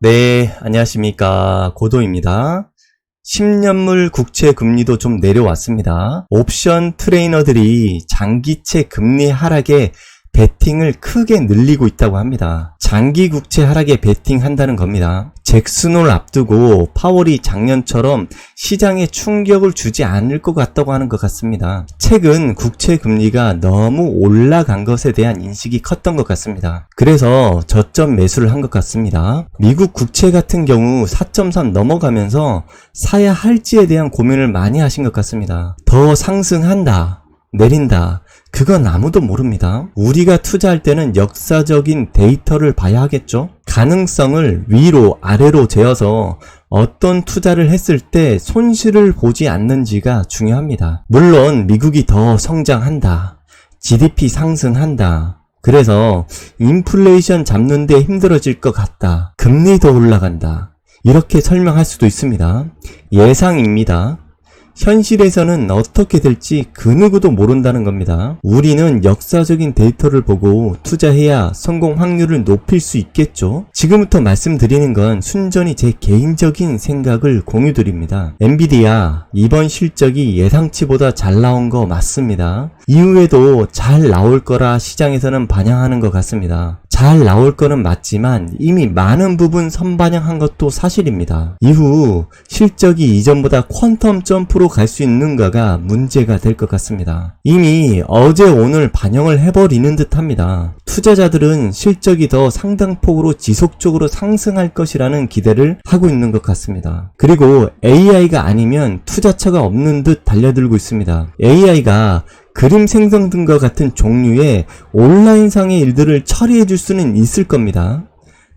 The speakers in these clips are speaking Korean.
네, 안녕하십니까. 고도입니다. 10년물 국채 금리도 좀 내려왔습니다. 옵션 트레이너들이 장기채 금리 하락에 베팅을 크게 늘리고 있다고 합니다. 장기 국채 하락에 베팅한다는 겁니다. 잭슨홀 앞두고 파월이 작년처럼 시장에 충격을 주지 않을 것 같다고 하는 것 같습니다. 최근 국채 금리가 너무 올라간 것에 대한 인식이 컸던 것 같습니다. 그래서 저점 매수를 한 것 같습니다. 미국 국채 같은 경우 4.3 넘어가면서 사야 할지에 대한 고민을 많이 하신 것 같습니다. 더 상승한다, 내린다, 그건 아무도 모릅니다. 우리가 투자할 때는 역사적인 데이터를 봐야 하겠죠. 가능성을 위로 아래로 재어서 어떤 투자를 했을 때 손실을 보지 않는지가 중요합니다. 물론 미국이 더 성장한다, GDP 상승한다, 그래서 인플레이션 잡는 데 힘들어질 것 같다, 금리 더 올라간다, 이렇게 설명할 수도 있습니다. 예상입니다. 현실에서는 어떻게 될지 그 누구도 모른다는 겁니다. 우리는 역사적인 데이터를 보고 투자해야 성공 확률을 높일 수 있겠죠. 지금부터 말씀드리는 건 순전히 제 개인적인 생각을 공유드립니다. 엔비디아 이번 실적이 예상치보다 잘 나온 거 맞습니다. 이후에도 잘 나올 거라 시장에서는 반영하는 것 같습니다. 잘 나올 거는 맞지만 이미 많은 부분 선반영한 것도 사실입니다. 이후 실적이 이전보다 퀀텀 점프로 갈 수 있는가가 문제가 될 것 같습니다. 이미 어제 오늘 반영을 해버리는 듯 합니다. 투자자들은 실적이 더 상당폭으로 지속적으로 상승할 것이라는 기대를 하고 있는 것 같습니다. 그리고 AI가 아니면 투자처가 없는 듯 달려들고 있습니다. AI가 그림 생성 등과 같은 종류의 온라인상의 일들을 처리해 줄 수는 있을 겁니다.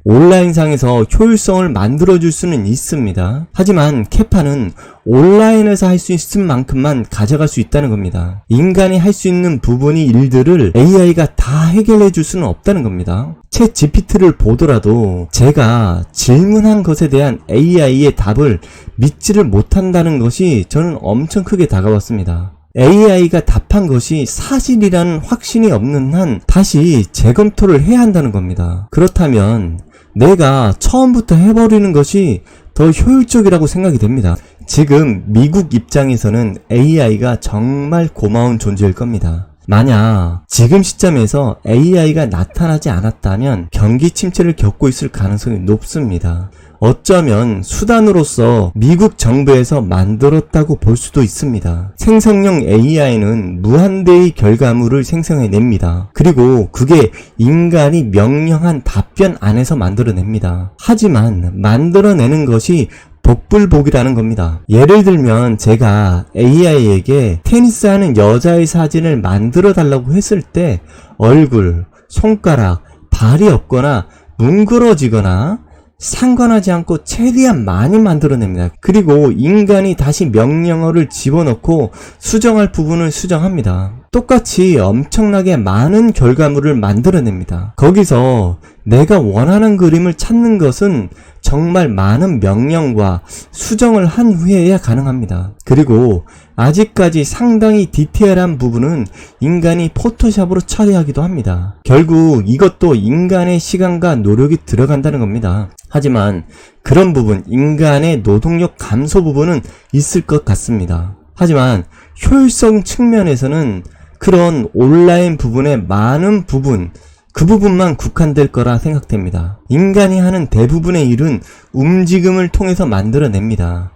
온라인상에서 효율성을 만들어줄 수는 있습니다. 하지만 캐파는 온라인에서 할 수 있을 만큼만 가져갈 수 있다는 겁니다. 인간이 할 수 있는 부분이 일들을 AI가 다 해결해 줄 수는 없다는 겁니다. 챗 GPT를 보더라도 제가 질문한 것에 대한 AI의 답을 믿지를 못한다는 것이 저는 엄청 크게 다가왔습니다. AI가 답한 것이 사실이라는 확신이 없는 한 다시 재검토를 해야 한다는 겁니다. 그렇다면 내가 처음부터 해버리는 것이 더 효율적이라고 생각이 됩니다. 지금 미국 입장에서는 AI가 정말 고마운 존재일 겁니다. 만약 지금 시점에서 AI가 나타나지 않았다면 경기 침체를 겪고 있을 가능성이 높습니다. 어쩌면 수단으로서 미국 정부에서 만들었다고 볼 수도 있습니다. 생성형 AI는 무한대의 결과물을 생성해냅니다. 그리고 그게 인간이 명령한 답변 안에서 만들어냅니다. 하지만 만들어내는 것이 복불복이라는 겁니다. 예를 들면 제가 AI에게 테니스하는 여자의 사진을 만들어 달라고 했을 때 얼굴, 손가락, 발이 없거나 뭉그러지거나 상관하지 않고 최대한 많이 만들어냅니다. 그리고 인간이 다시 명령어를 집어넣고 수정할 부분을 수정합니다. 똑같이 엄청나게 많은 결과물을 만들어냅니다. 거기서 내가 원하는 그림을 찾는 것은 정말 많은 명령과 수정을 한 후에야 가능합니다. 그리고 아직까지 상당히 디테일한 부분은 인간이 포토샵으로 처리하기도 합니다. 결국 이것도 인간의 시간과 노력이 들어간다는 겁니다. 하지만 그런 부분, 인간의 노동력 감소 부분은 있을 것 같습니다. 하지만 효율성 측면에서는 그런 온라인 부분의 많은 부분, 그 부분만 국한될 거라 생각됩니다. 인간이 하는 대부분의 일은 움직임을 통해서 만들어냅니다.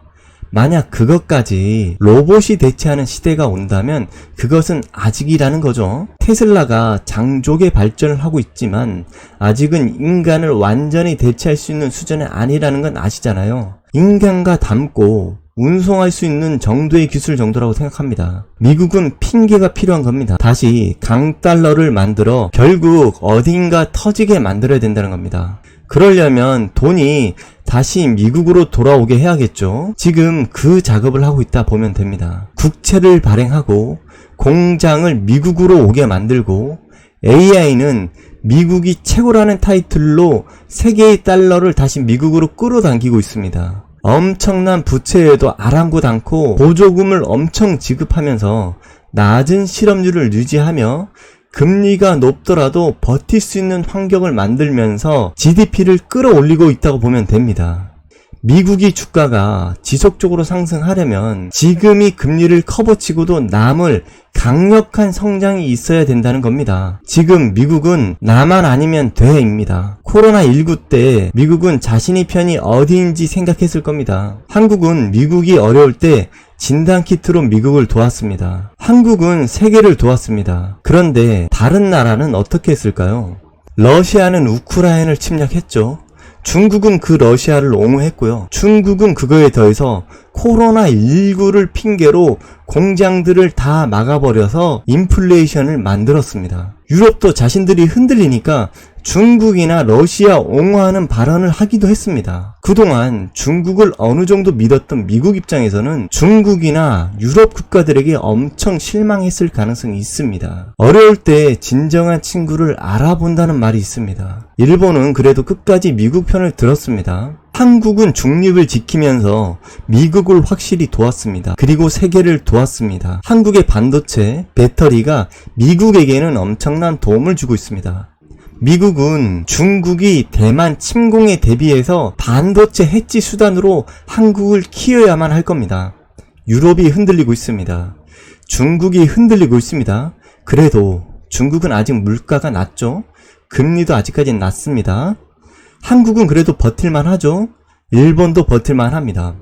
만약 그것까지 로봇이 대체하는 시대가 온다면 그것은 아직이라는 거죠. 테슬라가 장족의 발전을 하고 있지만 아직은 인간을 완전히 대체할 수 있는 수준이 아니라는 건 아시잖아요. 인간과 닮고 운송할 수 있는 정도의 기술 정도라고 생각합니다. 미국은 핑계가 필요한 겁니다. 다시 강달러를 만들어 결국 어딘가 터지게 만들어야 된다는 겁니다. 그러려면 돈이 다시 미국으로 돌아오게 해야겠죠. 지금 그 작업을 하고 있다 보면 됩니다. 국채를 발행하고 공장을 미국으로 오게 만들고 AI는 미국이 최고라는 타이틀로 세계의 달러를 다시 미국으로 끌어당기고 있습니다. 엄청난 부채에도 아랑곳 않고 보조금을 엄청 지급하면서 낮은 실업률을 유지하며 금리가 높더라도 버틸 수 있는 환경을 만들면서 GDP를 끌어올리고 있다고 보면 됩니다. 미국이 주가가 지속적으로 상승하려면 지금이 금리를 커버치고도 남을 강력한 성장이 있어야 된다는 겁니다. 지금 미국은 나만 아니면 돼입니다. 코로나19 때 미국은 자신의 편이 어디인지 생각했을 겁니다. 한국은 미국이 어려울 때 진단키트로 미국을 도왔습니다. 한국은 세계를 도왔습니다. 그런데 다른 나라는 어떻게 했을까요? 러시아는 우크라이나를 침략했죠. 중국은 그 러시아를 옹호했고요. 중국은 그거에 더해서 코로나19를 핑계로 공장들을 다 막아버려서 인플레이션을 만들었습니다. 유럽도 자신들이 흔들리니까 중국이나 러시아 옹호하는 발언을 하기도 했습니다. 그동안 중국을 어느 정도 믿었던 미국 입장에서는 중국이나 유럽 국가들에게 엄청 실망했을 가능성이 있습니다. 어려울 때 진정한 친구를 알아본다는 말이 있습니다. 일본은 그래도 끝까지 미국 편을 들었습니다. 한국은 중립을 지키면서 미국을 확실히 도왔습니다. 그리고 세계를 도왔습니다. 한국의 반도체, 배터리가 미국에게는 엄청난 도움을 주고 있습니다. 미국은 중국이 대만 침공에 대비해서 반도체 해지 수단으로 한국을 키워야만 할 겁니다. 유럽이 흔들리고 있습니다. 중국이 흔들리고 있습니다. 그래도 중국은 아직 물가가 낮죠. 금리도 아직까지는 낮습니다. 한국은 그래도 버틸만 하죠. 일본도 버틸만 합니다.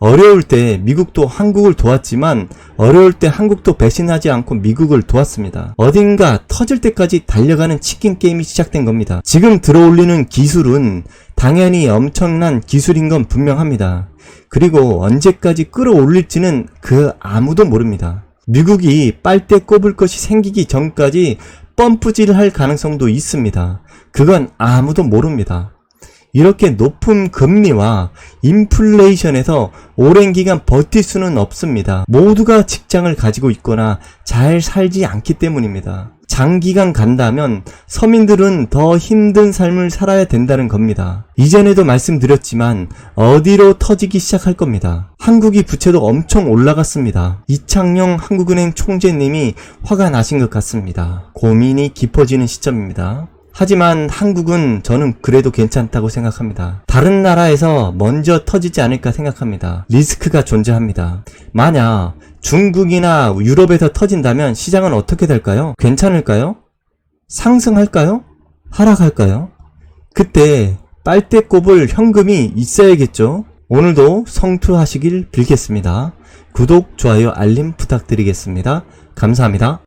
어려울 때 미국도 한국을 도왔지만 어려울 때 한국도 배신하지 않고 미국을 도왔습니다. 어딘가 터질 때까지 달려가는 치킨 게임이 시작된 겁니다. 지금 들어올리는 기술은 당연히 엄청난 기술인 건 분명합니다. 그리고 언제까지 끌어올릴지는 그 아무도 모릅니다. 미국이 빨대 꼽을 것이 생기기 전까지 펌프질을 할 가능성도 있습니다. 그건 아무도 모릅니다. 이렇게 높은 금리와 인플레이션에서 오랜 기간 버틸 수는 없습니다. 모두가 직장을 가지고 있거나 잘 살지 않기 때문입니다. 장기간 간다면 서민들은 더 힘든 삶을 살아야 된다는 겁니다. 이전에도 말씀드렸지만 어디로 터지기 시작할 겁니다. 한국이 부채도 엄청 올라갔습니다. 이창용 한국은행 총재님이 화가 나신 것 같습니다. 고민이 깊어지는 시점입니다. 하지만 한국은 저는 그래도 괜찮다고 생각합니다. 다른 나라에서 먼저 터지지 않을까 생각합니다. 리스크가 존재합니다. 만약 중국이나 유럽에서 터진다면 시장은 어떻게 될까요? 괜찮을까요? 상승할까요? 하락할까요? 그때 빨대 꼽을 현금이 있어야겠죠? 오늘도 성투하시길 빌겠습니다. 구독, 좋아요, 알림 부탁드리겠습니다. 감사합니다.